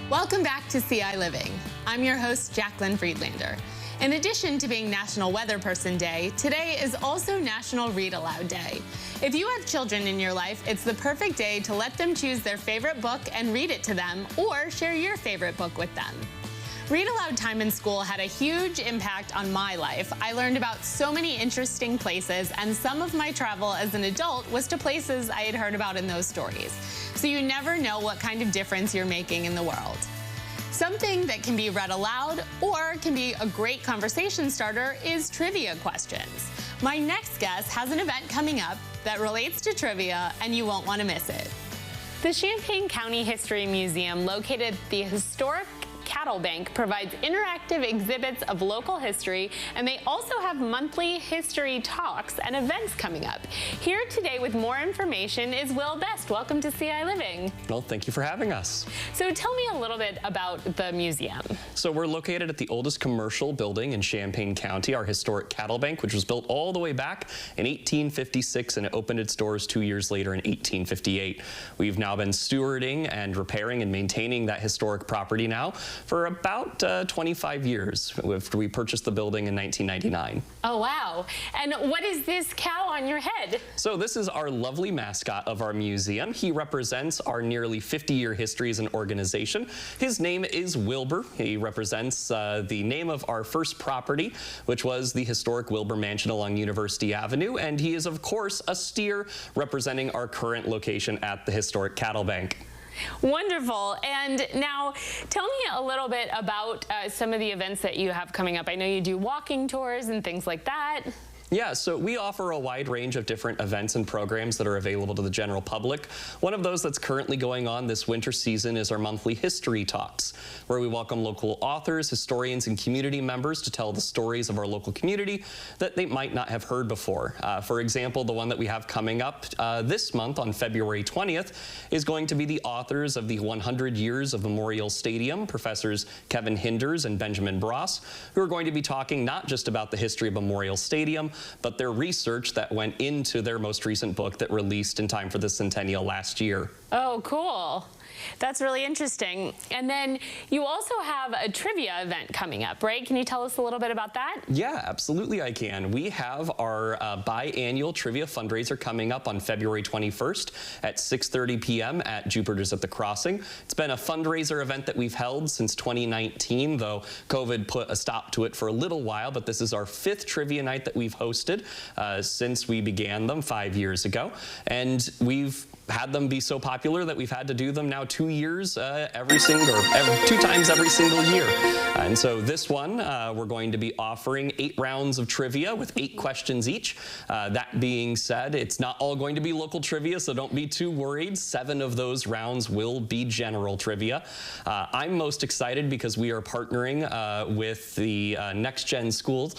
Welcome back to ciLiving. I'm your host, Jaclyn Friedlander. In addition to being National Weather Person Day, today is also National Read Aloud Day. If you have children in your life, it's the perfect day to let them choose their favorite book and read it to them, or share your favorite book with them. Read aloud time in school had a huge impact on my life. I learned about so many interesting places, and some of my travel as an adult was to places I had heard about in those stories. So you never know what kind of difference you're making in the world. Something that can be read aloud or can be a great conversation starter is trivia questions. My next guest has an event coming up that relates to trivia, and you won't want to miss it. The Champaign County History Museum, located at the historic Cattle Bank, provides interactive exhibits of local history, and they also have monthly history talks and events coming up. Here today with more information is Will Best. Welcome to ciLiving. Well, thank you for having us. So tell me a little bit about the museum. So we're located at the oldest commercial building in Champaign County, our historic cattle bank, which was built all the way back in 1856, and it opened its doors 2 years later in 1858. We've now been stewarding and repairing and maintaining that historic property now for about 25 years. We purchased the building in 1999. Oh, wow. And what is this cow on your head? So this is our lovely mascot of our museum. He represents our nearly 50-year history as an organization. His name is Wilbur. He represents the name of our first property, which was the historic Wilbur Mansion along University Avenue. And he is, of course, a steer representing our current location at the historic cattle bank. Wonderful. And now tell me a little bit about some of the events that you have coming up. I know you do walking tours and things like that. Yeah, so we offer a wide range of different events and programs that are available to the general public. One of those that's currently going on this winter season is our monthly history talks, where we welcome local authors, historians, and community members to tell the stories of our local community that they might not have heard before. For example, the one that we have coming up this month on February 20th is going to be the authors of the 100 Years of Memorial Stadium, Professors Kevin Hinders and Benjamin Bross, who are going to be talking not just about the history of Memorial Stadium, but their research that went into their most recent book that released in time for the centennial last year. Oh, cool. That's really interesting. And then you also have a trivia event coming up, right? Can you tell us a little bit about that? Yeah, absolutely I can. We have our biannual trivia fundraiser coming up on February 21st at 6:30 p.m. at Jupiter's at the Crossing. It's been a fundraiser event that we've held since 2019, though COVID put a stop to it for a little while, but this is our 5th trivia night that we've hosted since we began them 5 years ago. And we've had them be so popular that we've had to do them now 2 years 2 times every single year. And so this one, we're going to be offering 8 rounds of trivia with 8 questions each. That being said, it's not all going to be local trivia, so don't be too worried. 7 of those rounds will be general trivia. I'm most excited because we are partnering with the Next Gen Schools.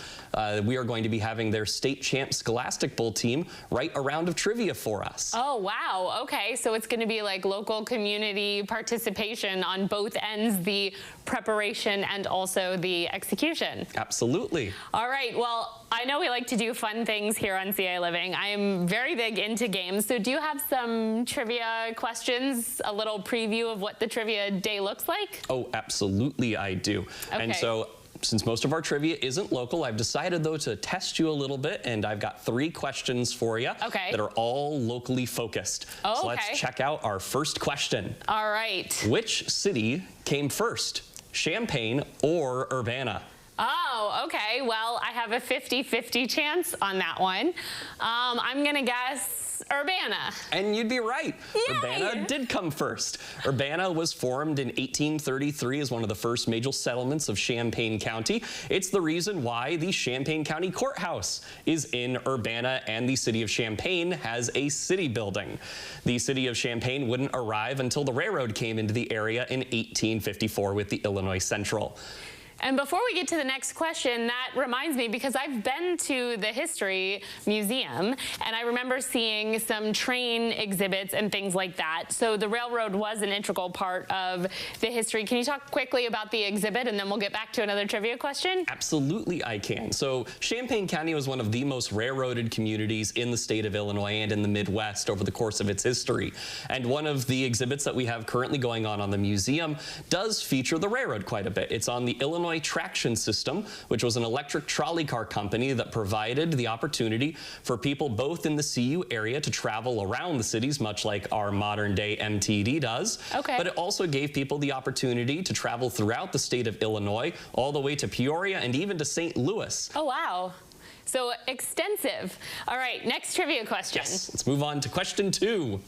We are going to be having their state champ Scholastic Bowl team write a round of trivia for us. Oh, wow. Okay, so it's going to be like local community participation on both ends, the preparation and also the execution. Absolutely. All right, well, I know we like to do fun things here on ciLiving. I am very big into games, so do you have some trivia questions, a little preview of what the trivia day looks like? Oh, absolutely I do. Okay. And so, since most of our trivia isn't local, I've decided, though, to test you a little bit, and I've got 3 questions for you that are all locally focused. Oh, so let's check out our first question. All right. Which city came first, Champaign or Urbana? Oh, okay. Well, I have a 50-50 chance on that one. I'm going to guess Urbana. And you'd be right. Yay! Urbana did come first. Urbana was formed in 1833 as one of the first major settlements of Champaign County. It's the reason why the Champaign County Courthouse is in Urbana, and the city of Champaign has a city building. The city of Champaign wouldn't arrive until the railroad came into the area in 1854 with the Illinois Central. And before we get to the next question, that reminds me, because I've been to the History Museum, and I remember seeing some train exhibits and things like that. So the railroad was an integral part of the history. Can you talk quickly about the exhibit, and then we'll get back to another trivia question? Absolutely, I can. So Champaign County was one of the most railroaded communities in the state of Illinois and in the Midwest over the course of its history. And one of the exhibits that we have currently going on the museum does feature the railroad quite a bit. It's on the Illinois Traction System, which was an electric trolley car company that provided the opportunity for people both in the CU area to travel around the cities, much like our modern day MTD does. Okay. But it also gave people the opportunity to travel throughout the state of Illinois, all the way to Peoria and even to St. Louis. Oh, wow. So extensive. All right, next trivia question. Yes, let's move on to question 2.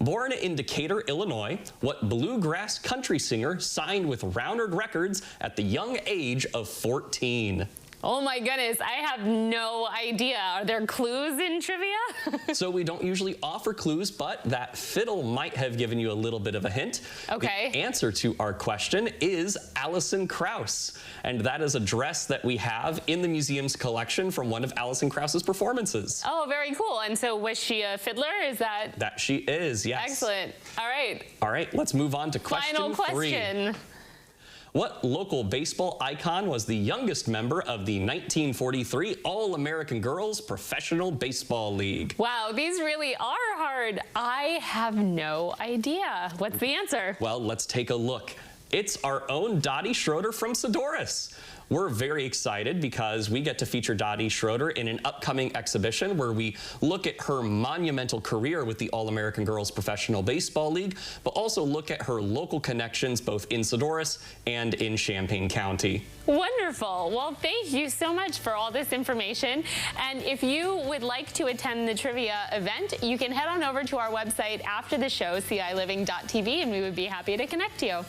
Born in Decatur, Illinois, what bluegrass country singer signed with Roundard Records at the young age of 14? Oh my goodness, I have no idea. Are there clues in trivia? So we don't usually offer clues, but that fiddle might have given you a little bit of a hint. Okay. The answer to our question is Alison Krauss, and that is a dress that we have in the museum's collection from one of Alison Krauss's performances. Oh, very cool. And so was she a fiddler? Is that? That she is, yes. Excellent. All right. All right, let's move on to question 3. Final question. What local baseball icon was the youngest member of the 1943 All-American Girls Professional Baseball League? Wow, these really are hard. I have no idea. What's the answer? Well, let's take a look. It's our own Dottie Schroeder from Sodorus. We're very excited because we get to feature Dottie Schroeder in an upcoming exhibition where we look at her monumental career with the All-American Girls Professional Baseball League, but also look at her local connections both in Sodorus and in Champaign County. Wonderful. Well, thank you so much for all this information. And if you would like to attend the trivia event, you can head on over to our website after the show, ciLiving.tv, and we would be happy to connect you.